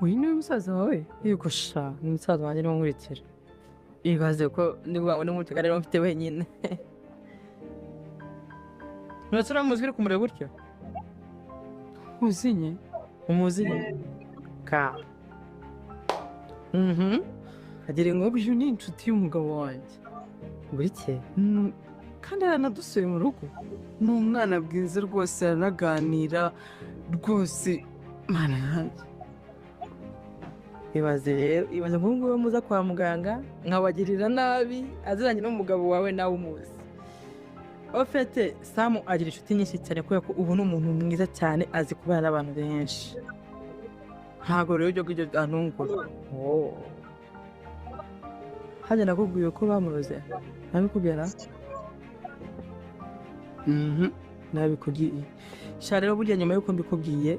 uyu ni umusaza wawe yego sha ni umusaza wanjye niwo nkurikira ibaze ko niba ubona umutekano rero mfite wenyine nturasura muzi uri kumureba gutyo uzinye umuzinye ka agira ngo uyu ni inshuti y'umugabo wanjye burike kandi aranadusuye mu rugo ni umwana bwiza rwose aranaganira rwose mana yanjye ibaze nk'ubu ngubu muza kwa muganga nkabagirira nabi aziranye n'umugabo wawe nawe umuzi ofete Samu agira inshuti nyinshi cyane kubera ko ubu ni umuntu mwiza cyane azi kubana n'abantu benshi ntabwo rero ibyo ngibyo byanungura hajya nakubwiye ko bamuroze nabikubwira nabikubwiye sha rero burya nyuma y'uko mbikubwiye